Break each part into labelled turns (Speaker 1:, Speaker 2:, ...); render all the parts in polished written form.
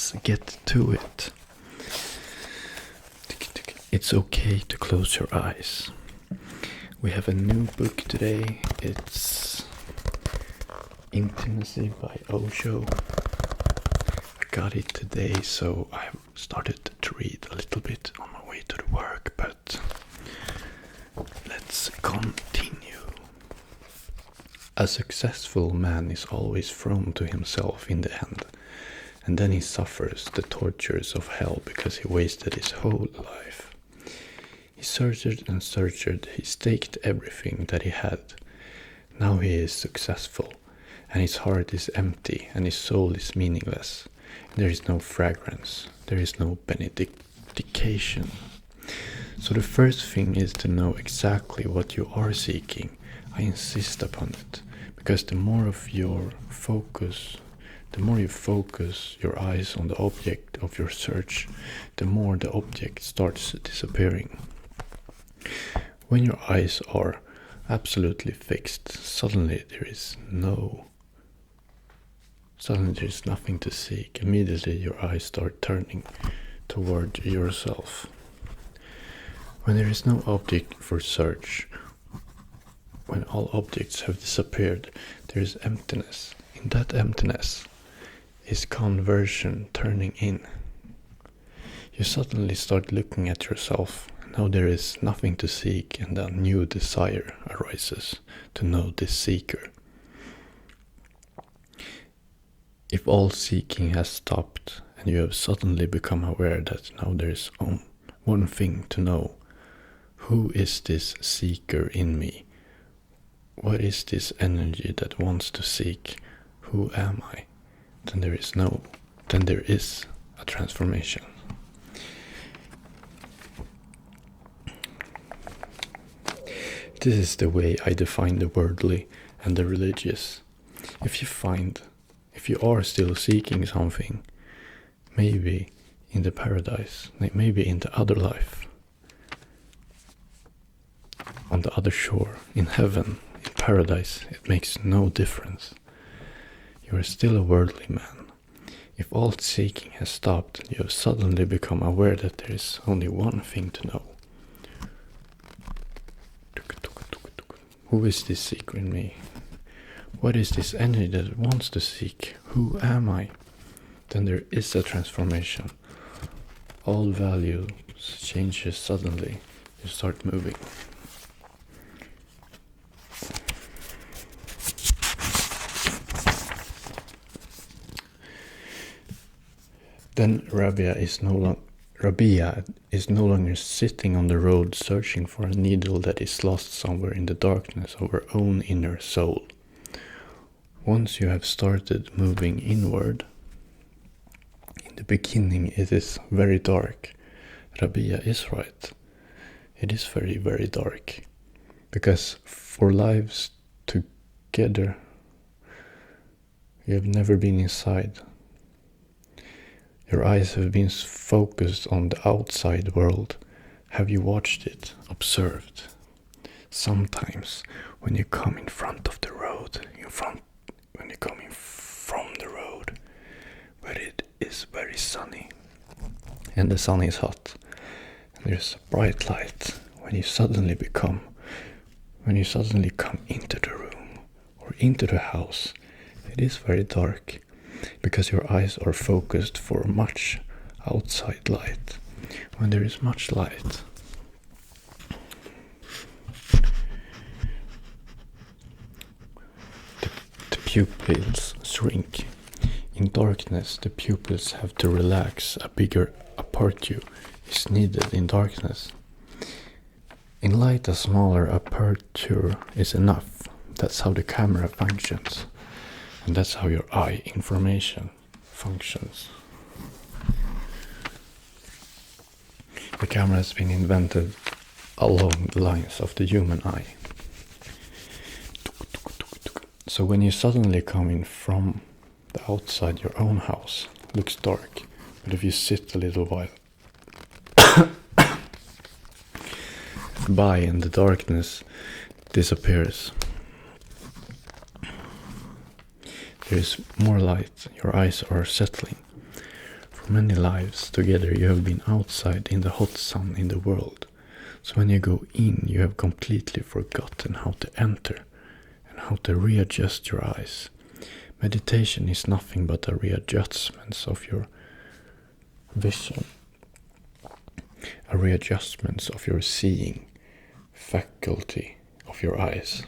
Speaker 1: let's get to it. It's okay to close your eyes. We have a new book today. It's Intimacy by Osho. I got it today, so I started to read a little bit on my way to the work, but let's continue. A successful man is always thrown to himself in the end, and then he suffers the tortures of hell because he wasted his whole life. He searched and searched, he staked everything that he had. Now he is successful, and his heart is empty, and his soul is meaningless. There is no fragrance, there is no benediction. So the first thing is to know exactly what you are seeking. I insist upon it, because the more you focus your eyes on the object of your search, the more the object starts disappearing. When your eyes are absolutely fixed, suddenly there is nothing to seek. Immediately your eyes start turning toward yourself. When there is no object for search, when all objects have disappeared, there is emptiness. In that emptiness is conversion turning in. You suddenly start looking at yourself. Now there is nothing to seek, and a new desire arises to know this seeker. If all seeking has stopped, and you have suddenly become aware that now there is one thing to know, who is this seeker in me? What is this energy that wants to seek? Who am I? Then there is a transformation. This is the way I define the worldly and the religious. If you are still seeking something, maybe in the paradise, maybe in the other life, on the other shore, in heaven, in paradise, it makes no difference. You are still a worldly man. If all seeking has stopped, you have suddenly become aware that there is only one thing to know. Who is this seeker in me? What is this energy that wants to seek? Who am I? Then there is a transformation. All values changes suddenly. You start moving. Then Rabia is no longer sitting on the road searching for a needle that is lost somewhere in the darkness of her own inner soul. Once you have started moving inward, in the beginning it is very dark. Rabia is right. It is very, very dark. Because for lives together, you have never been inside. Your eyes have been focused on the outside world. Have you watched it, observed? Sometimes, when you come in front of the road, when you come in from the road, where it is very sunny, and the sun is hot, and there's a bright light, when you suddenly come into the room, or into the house, it is very dark. Because your eyes are focused for much outside light. When there is much light, the pupils shrink. In darkness, the pupils have to relax. A bigger aperture is needed in darkness. In light, a smaller aperture is enough. That's how the camera functions. And that's how your eye information functions. The camera has been invented along the lines of the human eye. So when you suddenly come in from the outside, your own house looks dark. But if you sit a little while by and the darkness disappears, there is more light. Your eyes are settling. For For many lives together you have been outside in the hot sun in the world. So when you go in, you have completely forgotten how to enter and how to readjust your eyes. Meditation is nothing but a readjustment of your vision, a readjustment of your seeing faculty of your eyes.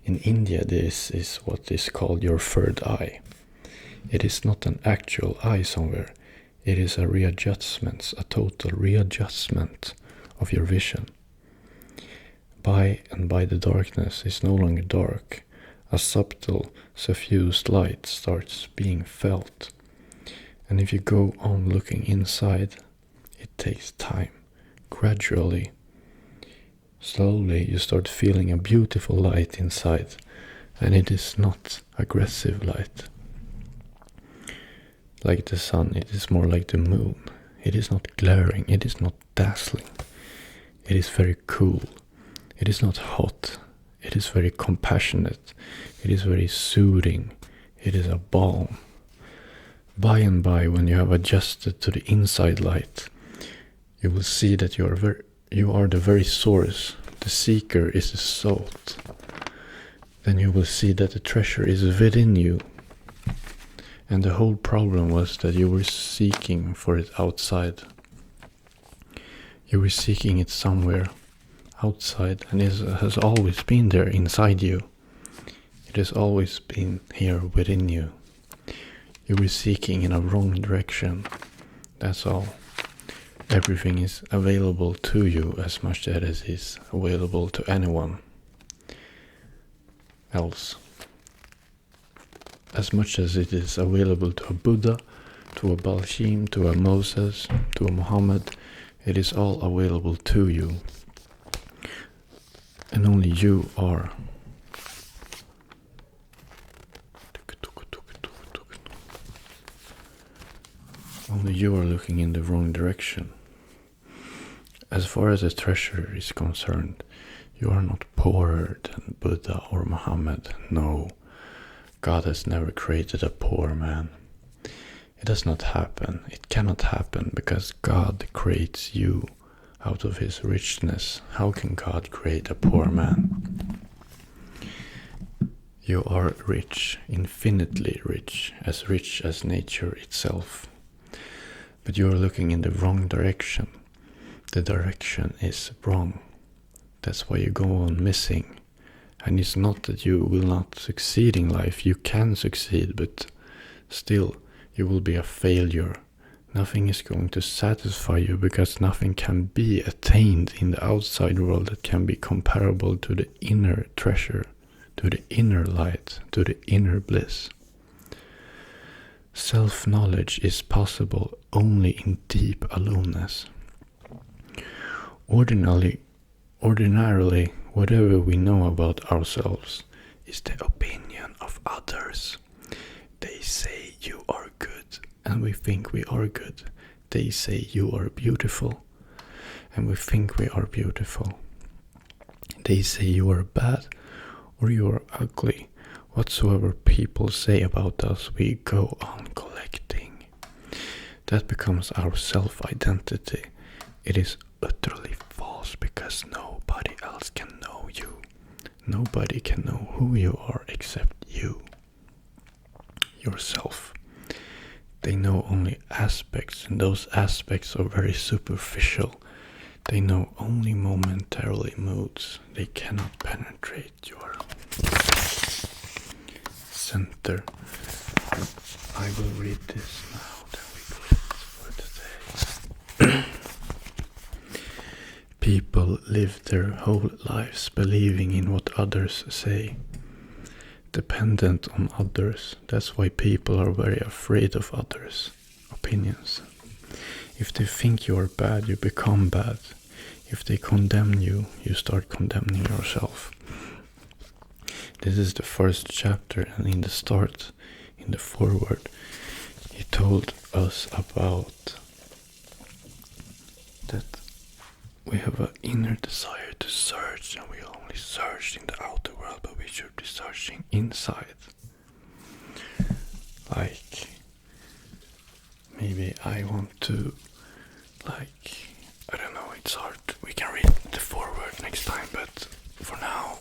Speaker 1: In India, this is what is called your third eye. It is not an actual eye somewhere. It is a readjustment, a total readjustment of your vision. By and by the darkness is no longer dark. A subtle, suffused light starts being felt. And if you go on looking inside, it takes time. Gradually, slowly, you start feeling a beautiful light inside, and it is not aggressive light. Like the sun, it is more like the moon. It is not glaring, it is not dazzling. It is very cool. It is not hot. It is very compassionate. It is very soothing. It is a balm. By and by, when you have adjusted to the inside light, you will see that you are the very source. The seeker is the salt. Then you will see that the treasure is within you. And the whole problem was that you were seeking for it outside. You were seeking it somewhere outside, and it has always been there inside you. It has always been here within you. You were seeking in a wrong direction. That's all. Everything is available to you as much as it is available to anyone else. As much as it is available to a Buddha, to a Balshim, to a Moses, to a Muhammad, it is all available to you. And only you are. Only you are looking in the wrong direction. As far as the treasure is concerned, you are not poorer than Buddha or Muhammad. No, God has never created a poor man. It does not happen. It cannot happen because God creates you out of his richness. How can God create a poor man? You are rich, infinitely rich as nature itself. But you are looking in the wrong direction. The direction is wrong. That's why you go on missing. And it's not that you will not succeed in life. You can succeed, but still you will be a failure. Nothing is going to satisfy you because nothing can be attained in the outside world that can be comparable to the inner treasure, to the inner light, to the inner bliss. Self-knowledge is possible only in deep aloneness. Ordinarily, whatever we know about ourselves is the opinion of others. They say you are good, and we think we are good. They say you are beautiful, and we think we are beautiful. They say you are bad, or you are ugly. Whatsoever people say about us, we go on collecting. That becomes our self-identity. It is utterly false because nobody else can know you. Nobody can know who you are except you, yourself. They know only aspects, and those aspects are very superficial. They know only momentarily moods. They cannot penetrate your center. I will read this now, then we close for today. People live their whole lives believing in what others say, dependent on others. That's why people are very afraid of others' opinions. If they think you are bad, you become bad. If they condemn you, you start condemning yourself. This is the first chapter, and in the start, in the foreword, he told us about that we have an inner desire to search, and we only search in the outer world, but we should be searching inside. Like maybe I want to, like, I don't know, it's hard. We can read the foreword next time, but for now,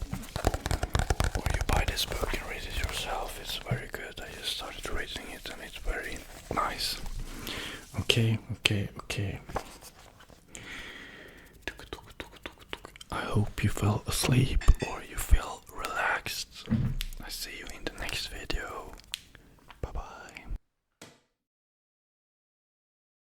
Speaker 1: or you buy this book and read it yourself. It's very good. I just started reading it and it's very nice. Okay. I hope you fell asleep or you feel relaxed. I see you